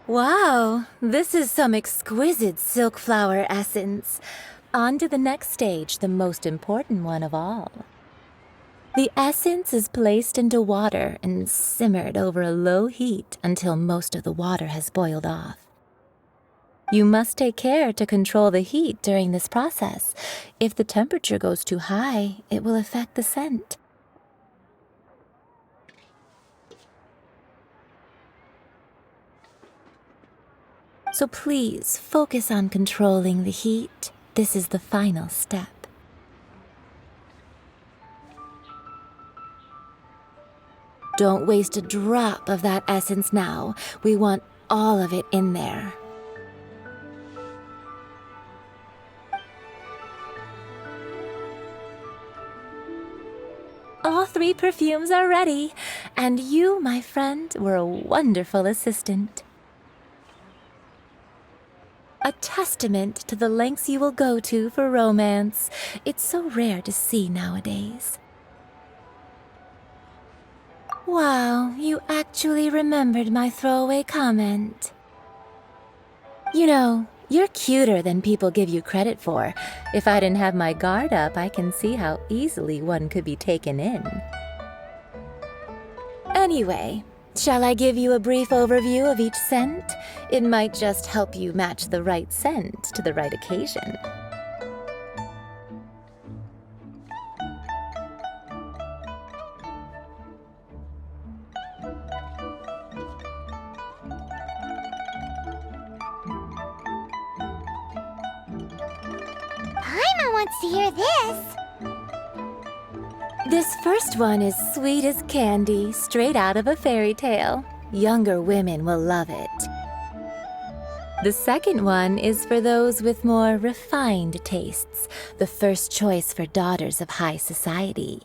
Wow, this is some exquisite silk flower essence. On to the next stage, the most important one of all. The essence is placed into water and simmered over a low heat until most of the water has boiled off. You must take care to control the heat during this process. If the temperature goes too high, it will affect the scent. So please focus on controlling the heat. This is the final step. Don't waste a drop of that essence now. We want all of it in there. All 3 perfumes are ready, and you, my friend, were a wonderful assistant. A testament to the lengths you will go to for romance. It's so rare to see nowadays. Wow, you actually remembered my throwaway comment. You know, you're cuter than people give you credit for. If I didn't have my guard up, I can see how easily one could be taken in. Anyway, shall I give you a brief overview of each scent? It might just help you match the right scent to the right occasion. Paimon wants to hear this. This first one is sweet as candy, straight out of a fairy tale. Younger women will love it. The second one is for those with more refined tastes, the first choice for daughters of high society.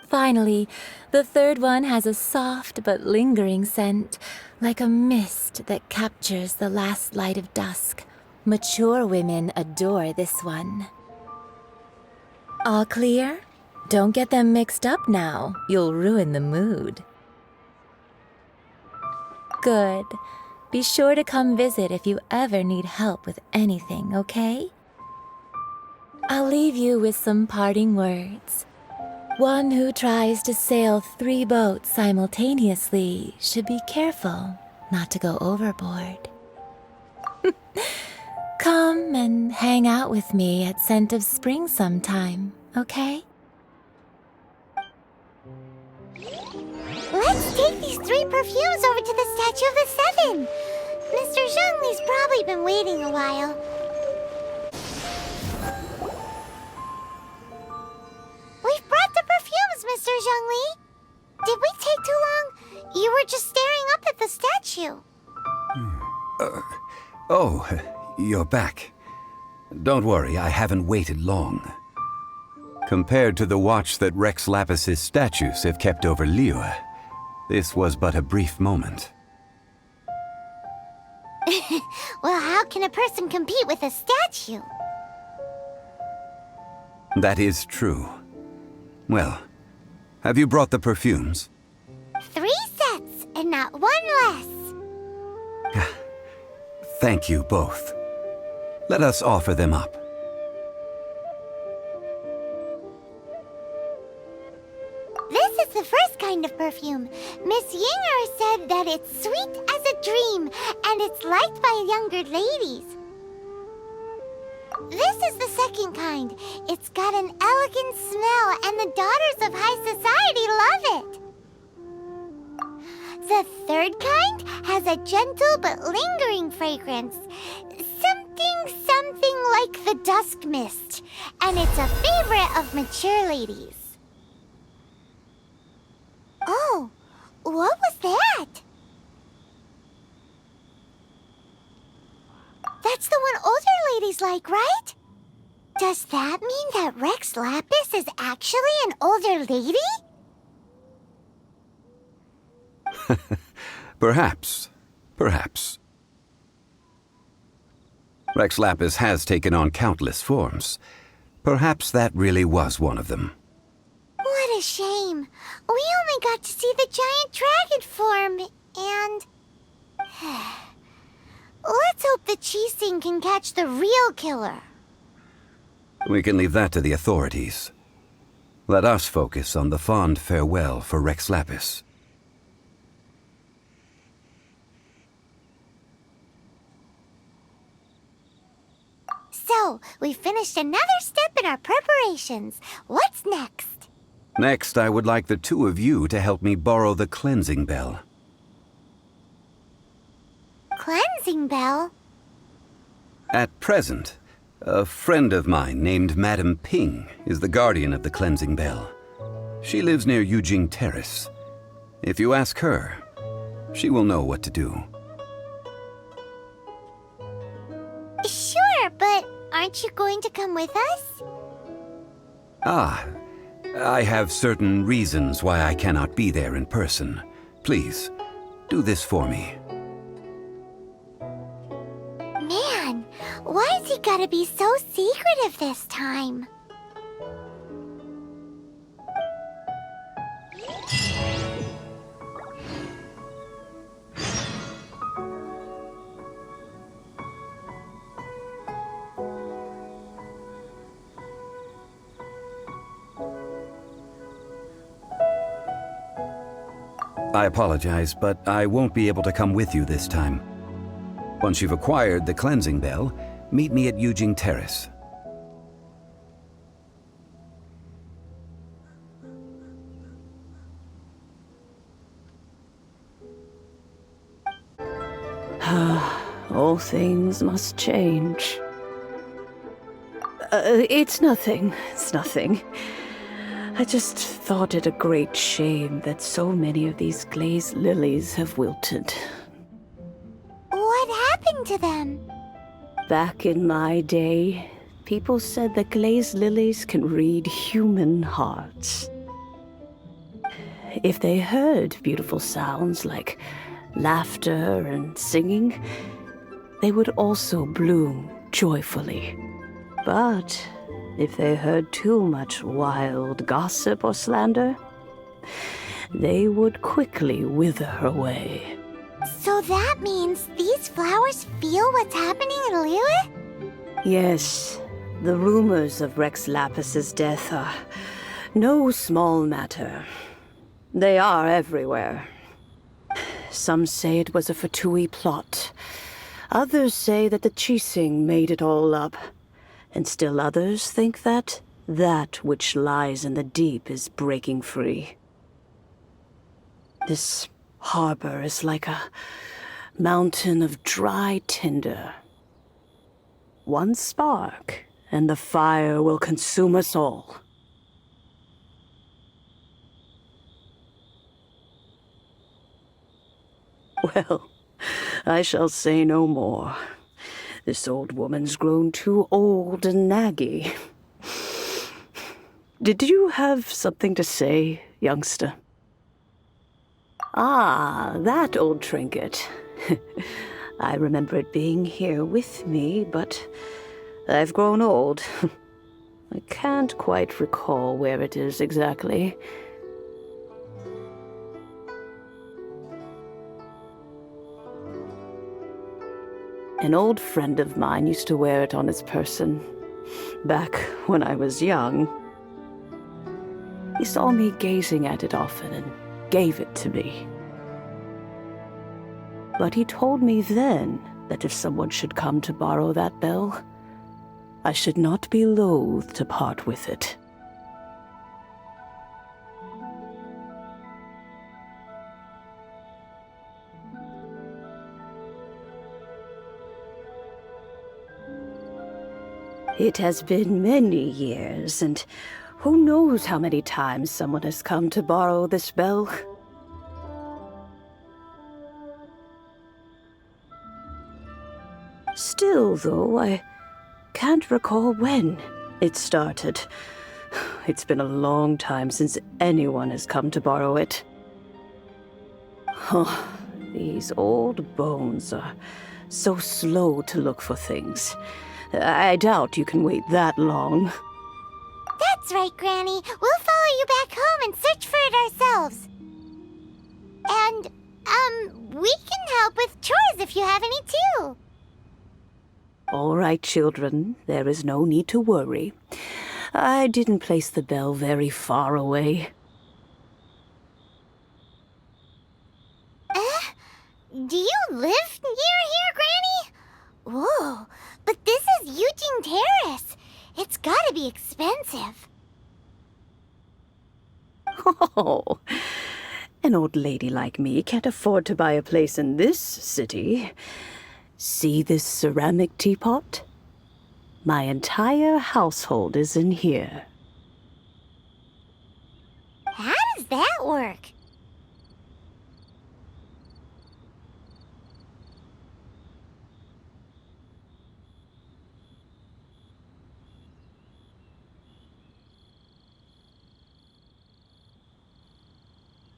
Finally, the third one has a soft but lingering scent, like a mist that captures the last light of dusk. Mature women adore this one. All clear? Don't get them mixed up now. You'll ruin the mood. Good. Be sure to come visit if you ever need help with anything, okay? I'll leave you with some parting words. One who tries to sail 3 boats simultaneously should be careful not to go overboard. Come and hang out with me at Scent of Spring sometime, okay? Let's take these 3 perfumes over to the Statue of the Seven. Mr. Zhongli's probably been waiting a while. We've brought the perfumes, Mr. Zhongli. Did we take too long? You were just staring up at the statue. Oh, you're back. Don't worry, I haven't waited long. Compared to the watch that Rex Lapis's statues have kept over Liyue, this was but a brief moment. Well, how can a person compete with a statue? That is true. Well, have you brought the perfumes? 3 sets, and not 1 less. Thank you both. Let us offer them up. This is the first kind of perfume. Miss Yinger said that it's sweet as a dream, and it's liked by younger ladies. This is the second kind. It's got an elegant smell, and the daughters of high society love it. The third kind has has a gentle but lingering fragrance. Something like the dusk mist. And it's a favorite of mature ladies. Oh, what was that? That's the one older ladies like, right? Does that mean that Rex Lapis is actually an older lady? Perhaps. Perhaps. Rex Lapis has taken on countless forms. Perhaps that really was one of them. What a shame. We only got to see the giant dragon form, and... Let's hope the Chising can catch the real killer. We can leave that to the authorities. Let us focus on the fond farewell for Rex Lapis. So, we finished another step in our preparations. What's next? Next, I would like the two of you to help me borrow the cleansing bell. Cleansing bell? At present, a friend of mine named Madame Ping is the guardian of the cleansing bell. She lives near Yujing Terrace. If you ask her, she will know what to do. Sure, but aren't you going to come with us? Ah, I have certain reasons why I cannot be there in person. Please, do this for me. Man, why's he gotta be so secretive this time? I apologize, but I won't be able to come with you this time. Once you've acquired the cleansing bell, meet me at Yujing Terrace. All things must change. It's nothing. It's nothing. I just thought it a great shame that so many of these glazed lilies have wilted. What happened to them? Back in my day, people said that glazed lilies can read human hearts. If they heard beautiful sounds like laughter and singing, they would also bloom joyfully. But if they heard too much wild gossip or slander, they would quickly wither away. So that means these flowers feel what's happening in Liyue? Yes, the rumors of Rex Lapis's death are no small matter. They are everywhere. Some say it was a Fatui plot. Others say that the Chising made it all up. And still others think that which lies in the deep is breaking free. This harbor is like a mountain of dry tinder. One spark, and the fire will consume us all. Well, I shall say no more. This old woman's grown too old and naggy. Did you have something to say, youngster? Ah, that old trinket. I remember it being here with me, but I've grown old. I can't quite recall where it is exactly. An old friend of mine used to wear it on his person, back when I was young. He saw me gazing at it often and gave it to me. But he told me then that if someone should come to borrow that bell, I should not be loath to part with it. It has been many years, and who knows how many times someone has come to borrow this bell. Still, though, I can't recall when it started. It's been a long time since anyone has come to borrow it. Oh, these old bones are so slow to look for things. I doubt you can wait that long. That's right, Granny. We'll follow you back home and search for it ourselves. And, we can help with chores if you have any too. All right, children. There is no need to worry. I didn't place the bell very far away. Do you live near here, Granny? Whoa, but this is Eugene Terrace. It's gotta be expensive. Oh, an old lady like me can't afford to buy a place in this city. See this ceramic teapot? My entire household is in here. How does that work?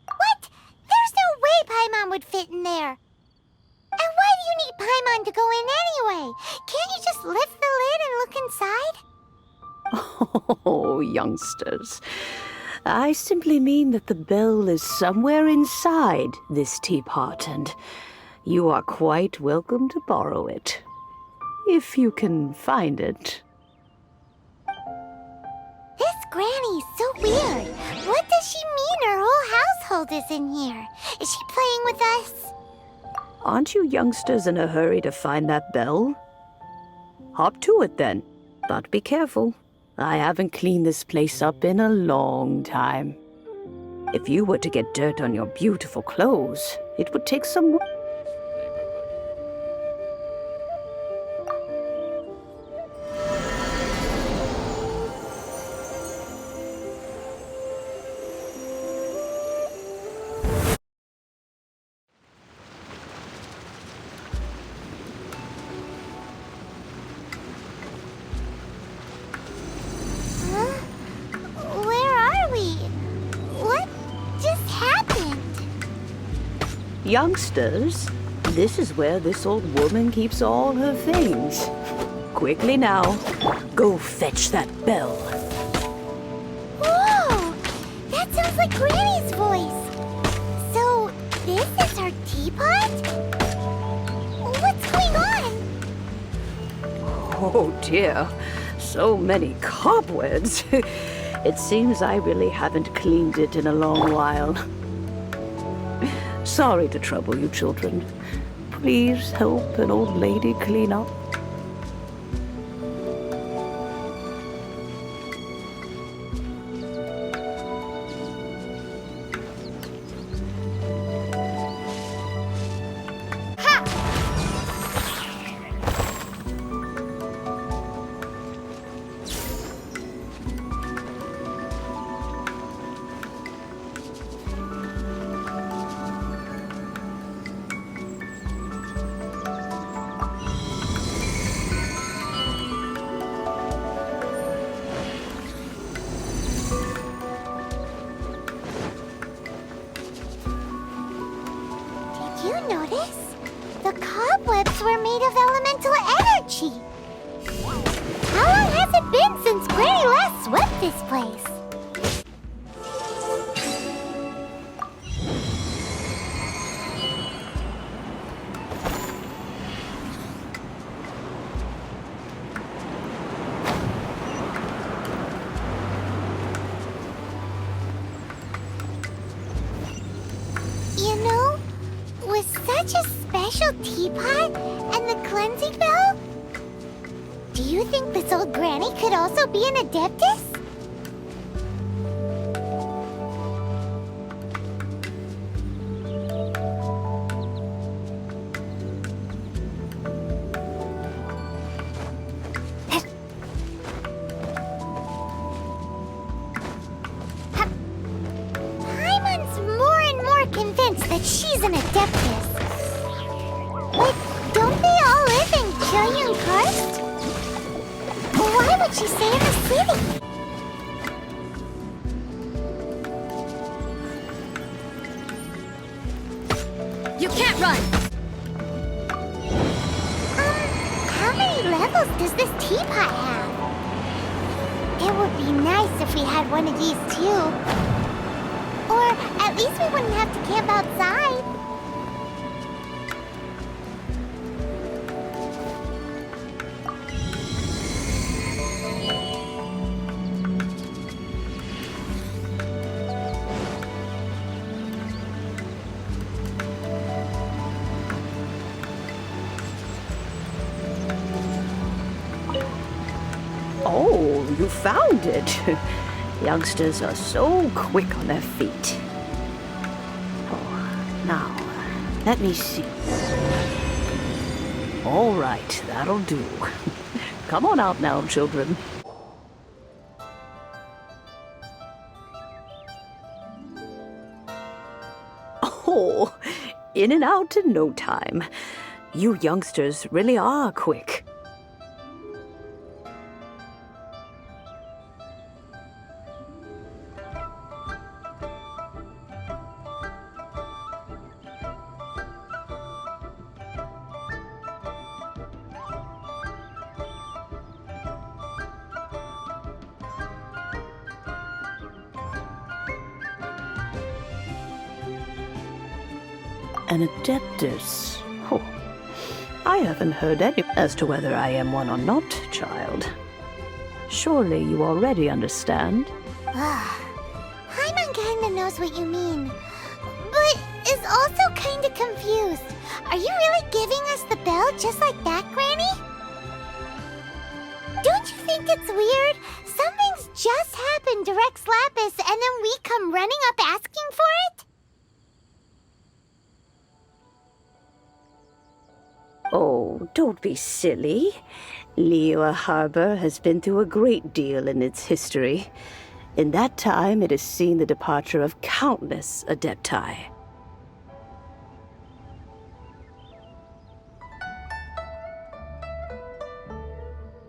What? There's no way Paimon would fit in there. And why do you need Paimon to go in anyway? Can't you just lift the lid and look inside? Oh, youngsters. I simply mean that the bell is somewhere inside this teapot, and you are quite welcome to borrow it. If you can find it. This Granny's so weird. What does she mean her whole household is in here? Is she playing with us? Aren't you youngsters in a hurry to find that bell? Hop to it then, but be careful. I haven't cleaned this place up in a long time. If you were to get dirt on your beautiful clothes, it would take some work. Where are we? What just happened? Youngsters, this is where this old woman keeps all her things. Quickly now, go fetch that bell. Whoa! That sounds like Granny's voice. So, this is her teapot? What's going on? Oh dear, so many cobwebs. It seems I really haven't cleaned it in a long while. Sorry to trouble you, children. Please help an old lady clean up. Did you notice? The cobwebs were made of elemental energy. How long has it been since Granny last swept this place? You know, with such a special teapot and the cleansing bell, do you think this old Granny could also be an Adeptus? that she's an adeptus. But don't they all live in Kyuyun Karst? Why would she stay in the city? You can't run! How many levels does this teapot have? It would be nice if we had one of these too. Or at least we wouldn't have to camp outside. Oh, you found it. Youngsters are so quick on their feet. Oh, now, let me see. All right, that'll do. Come on out now, children. Oh, in and out in no time. You youngsters really are quick. An adeptus. Oh, I haven't heard any as to whether I am one or not, child. Surely you already understand. Paimon kinda knows what you mean, but is also kinda confused. Are you really giving us the bell just like that, Granny? Don't you think it's weird? Something's just happened to Rex Lapis and then we come running up asking for it? Oh, don't be silly. Liyue Harbor has been through a great deal in its history. In that time, it has seen the departure of countless adepti.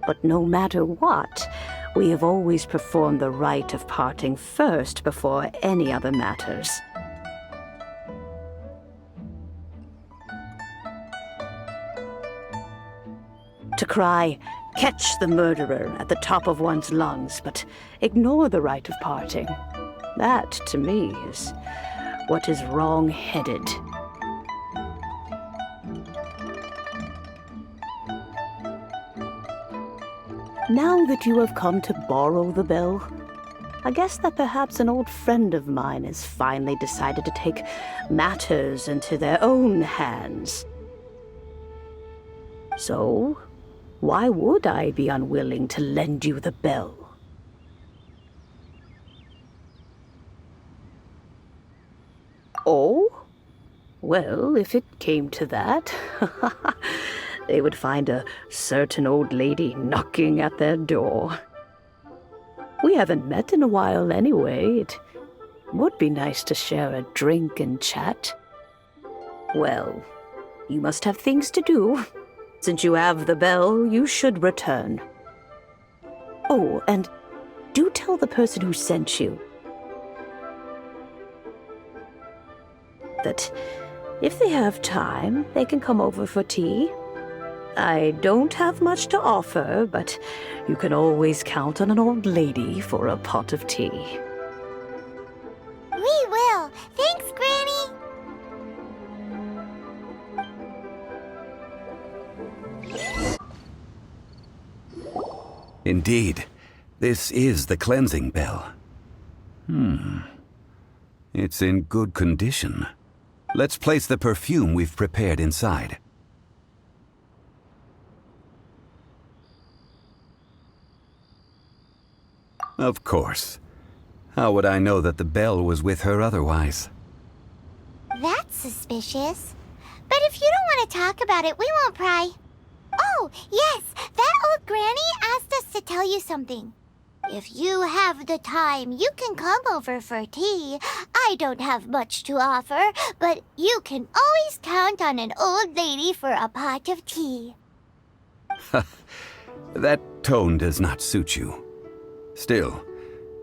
But no matter what, we have always performed the rite of parting first before any other matters. To cry, "Catch the murderer," at the top of one's lungs, but ignore the rite of parting. That, to me, is what is wrong-headed. Now that you have come to borrow the bell, I guess that perhaps an old friend of mine has finally decided to take matters into their own hands. So, why would I be unwilling to lend you the bell? Oh? Well, if it came to that, they would find a certain old lady knocking at their door. We haven't met in a while anyway. It would be nice to share a drink and chat. Well, you must have things to do. Since you have the bell, you should return. Oh, and do tell the person who sent you that if they have time, they can come over for tea. I don't have much to offer, but you can always count on an old lady for a pot of tea. We will. Thanks, Granny. Indeed, this is the cleansing bell. It's in good condition. Let's place the perfume we've prepared inside. Of course. How would I know that the bell was with her otherwise? That's suspicious. But if you don't want to talk about it, we won't pry. Oh, yes, that old granny asked us to tell you something. If you have the time, you can come over for tea. I don't have much to offer, but you can always count on an old lady for a pot of tea. That tone does not suit you. Still,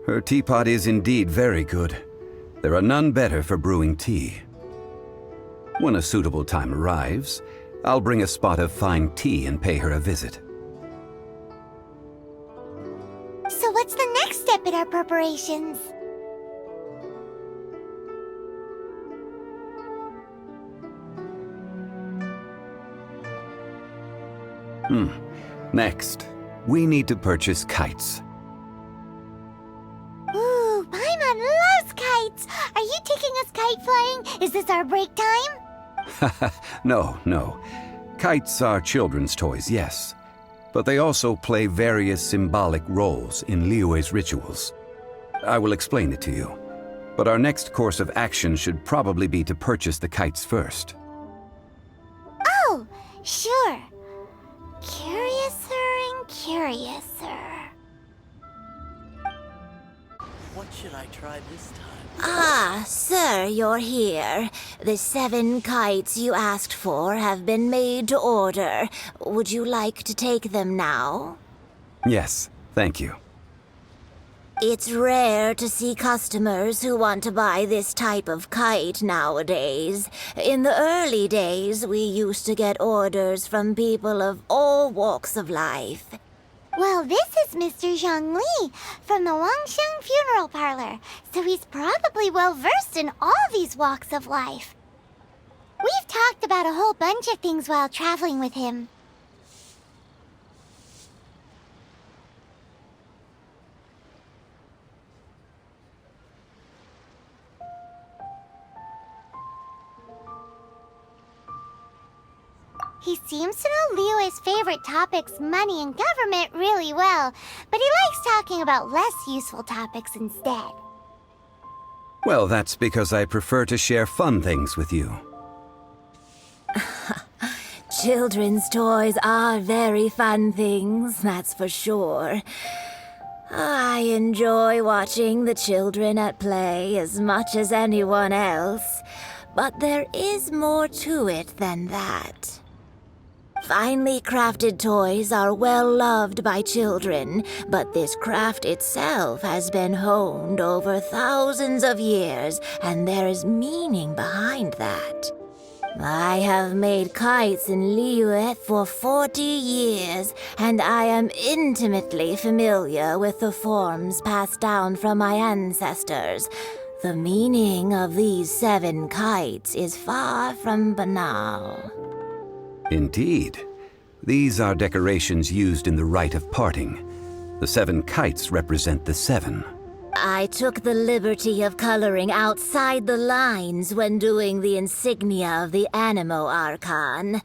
her teapot is indeed very good. There are none better for brewing tea. When a suitable time arrives, I'll bring a spot of fine tea and pay her a visit. So what's the next step in our preparations? Next, we need to purchase kites. Ooh, Paimon loves kites! Are you taking us kite flying? Is this our break time? No. Kites are children's toys, yes. But they also play various symbolic roles in Liyue's rituals. I will explain it to you. But our next course of action should probably be to purchase the kites first. Oh, sure. Curiouser and curiouser. What should I try this time? Ah, sir, you're here. The 7 kites you asked for have been made to order. Would you like to take them now? Yes, thank you. It's rare to see customers who want to buy this type of kite nowadays. In the early days, we used to get orders from people of all walks of life. Well, this is Mr. Zhongli from the Wangsheng Funeral Parlor, so he's probably well-versed in all these walks of life. We've talked about a whole bunch of things while traveling with him. He seems to know Liyue's favorite topics, money and government, really well, but he likes talking about less useful topics instead. Well, that's because I prefer to share fun things with you. Children's toys are very fun things, that's for sure. I enjoy watching the children at play as much as anyone else, but there is more to it than that. Finely crafted toys are well loved by children, but this craft itself has been honed over thousands of years, and there is meaning behind that. I have made kites in Liyue for 40 years, and I am intimately familiar with the forms passed down from my ancestors. The meaning of these 7 kites is far from banal. Indeed. These are decorations used in the rite of parting. The 7 kites represent the 7. I took the liberty of coloring outside the lines when doing the insignia of the Animo Archon.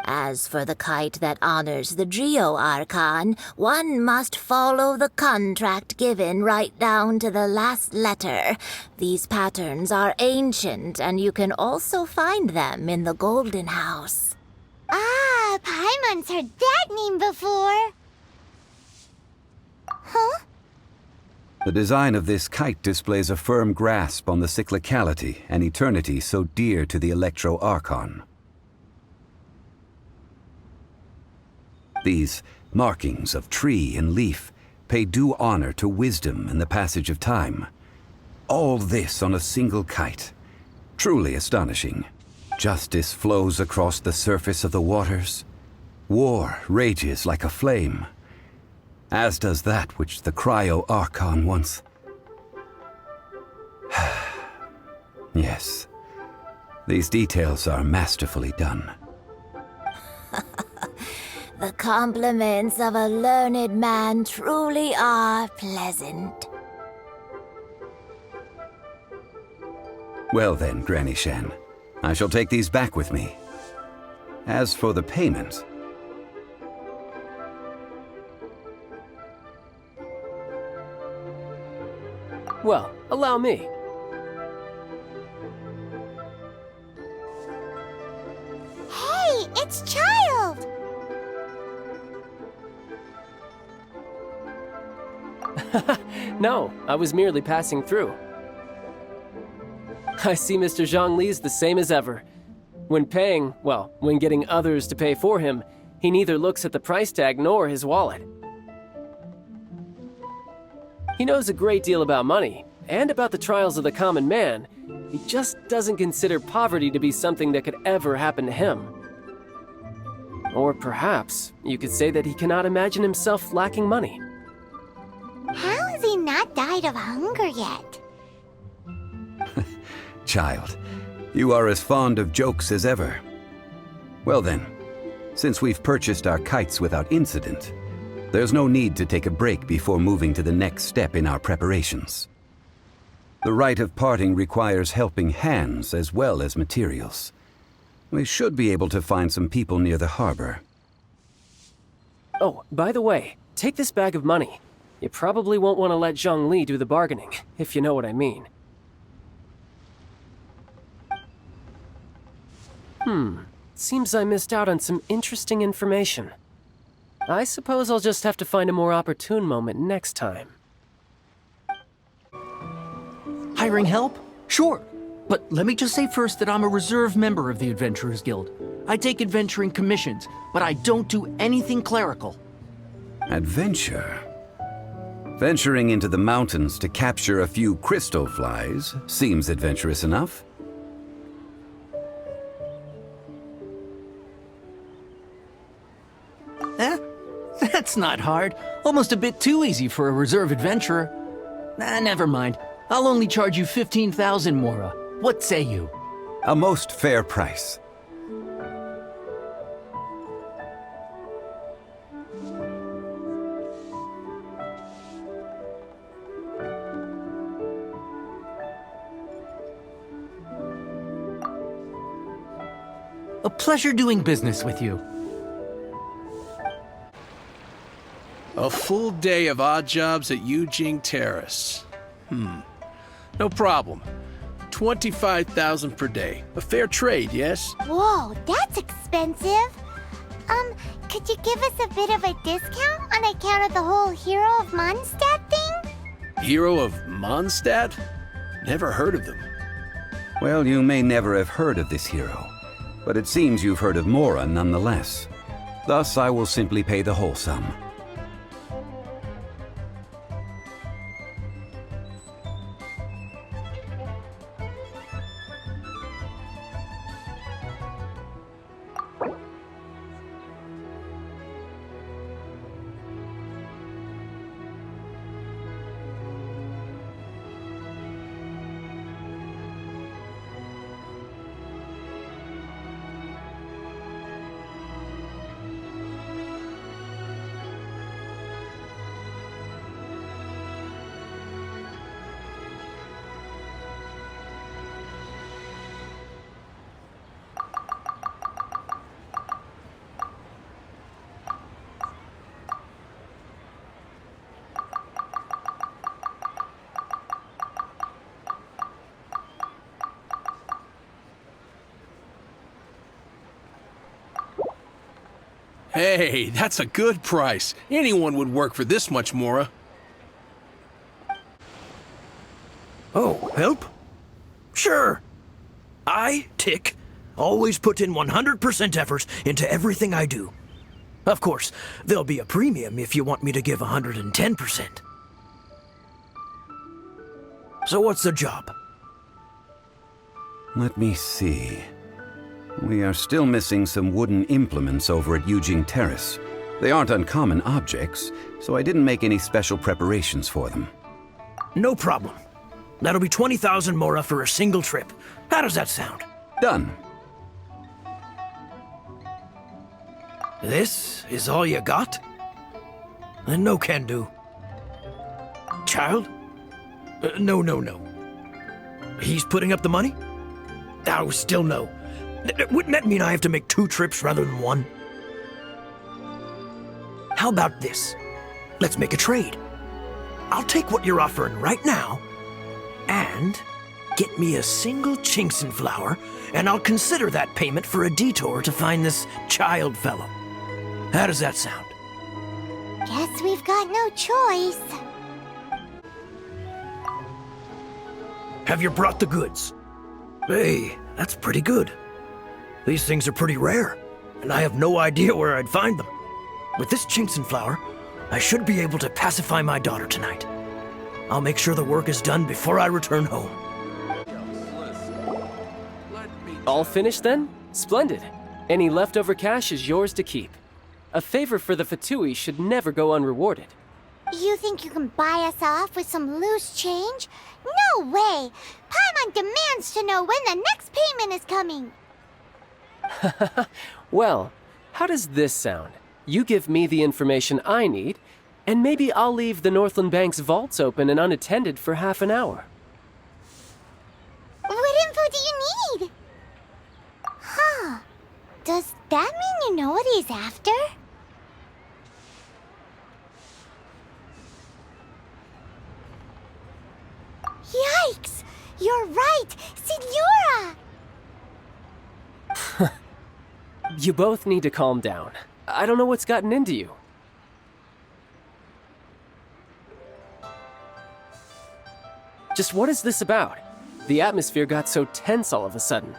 As for the kite that honors the Geo Archon, one must follow the contract given right down to the last letter. These patterns are ancient, and you can also find them in the Golden House. Ah, Paimon's heard that name before. Huh? The design of this kite displays a firm grasp on the cyclicality and eternity so dear to the Electro Archon. These markings of tree and leaf pay due honor to wisdom and the passage of time. All this on a single kite. Truly astonishing. Justice flows across the surface of the waters. War rages like a flame. As does that which the Cryo Archon once... Yes. These details are masterfully done. The compliments of a learned man truly are pleasant. Well then, Granny Shan, I shall take these back with me. As for the payment... Well, allow me. Hey, it's Child! No, I was merely passing through. I see Mr. Zhongli's the same as ever. When paying, well, when getting others to pay for him, he neither looks at the price tag nor his wallet. He knows a great deal about money, and about the trials of the common man. He just doesn't consider poverty to be something that could ever happen to him. Or perhaps you could say that he cannot imagine himself lacking money. How has he not died of hunger yet? Child, you are as fond of jokes as ever. Well then, since we've purchased our kites without incident, there's no need to take a break before moving to the next step in our preparations. The rite of parting requires helping hands as well as materials. We should be able to find some people near the harbor. Oh, by the way, take this bag of money. You probably won't want to let Zhongli do the bargaining, if you know what I mean. Seems I missed out on some interesting information. I suppose I'll just have to find a more opportune moment next time. Hiring help? Sure. But let me just say first that I'm a reserve member of the Adventurers Guild. I take adventuring commissions, but I don't do anything clerical. Adventure? Venturing into the mountains to capture a few crystal flies seems adventurous enough. That's not hard. Almost a bit too easy for a reserve adventurer. Never mind. I'll only charge you 15,000 Mora. What say you? A most fair price. A pleasure doing business with you. A full day of odd jobs at Yujing Terrace. No problem. 25,000 per day. A fair trade, yes? Whoa, that's expensive. Could you give us a bit of a discount on account of the whole Hero of Mondstadt thing? Hero of Mondstadt? Never heard of them. Well, you may never have heard of this hero, but it seems you've heard of Mora nonetheless. Thus, I will simply pay the whole sum. Hey, that's a good price. Anyone would work for this much, Mora. Oh, help? Sure. I, Tick, always put in 100% effort into everything I do. Of course, there'll be a premium if you want me to give 110%. So what's the job? Let me see. We are still missing some wooden implements over at Yujing Terrace. They aren't uncommon objects, so I didn't make any special preparations for them. No problem. That'll be 20,000 Mora for a single trip. How does that sound? Done. This is all you got? Then no can do. Child? No. He's putting up the money? Oh, still no. Wouldn't that mean I have to make 2 trips rather than 1? How about this? Let's make a trade. I'll take what you're offering right now, and get me a single Chinkson flower, and I'll consider that payment for a detour to find this child fellow. How does that sound? Guess we've got no choice. Have you brought the goods? Hey, that's pretty good. These things are pretty rare, and I have no idea where I'd find them. With this Chinkson flower, I should be able to pacify my daughter tonight. I'll make sure the work is done before I return home. All finished then? Splendid. Any leftover cash is yours to keep. A favor for the Fatui should never go unrewarded. You think you can buy us off with some loose change? No way! Paimon demands to know when the next payment is coming. Well, how does this sound? You give me the information I need, and maybe I'll leave the Northland Bank's vaults open and unattended for half an hour. What info do you need? Huh. Does that mean you know what he's after? Yikes! You're right! Signora! You both need to calm down. I don't know what's gotten into you. Just what is this about? The atmosphere got so tense all of a sudden.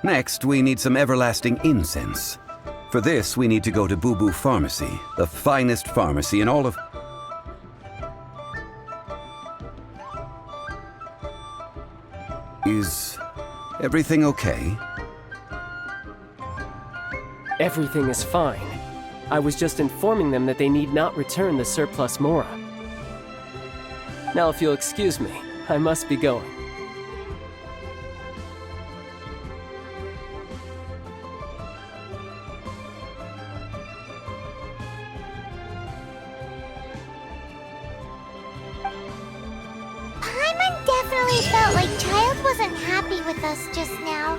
Next, we need some everlasting incense. For this, we need to go to Boo Boo Pharmacy, the finest pharmacy in all of... Is everything okay? Everything is fine. I was just informing them that they need not return the surplus Mora. Now, if you'll excuse me, I must be going. Paimon definitely felt like Child wasn't happy with us just now.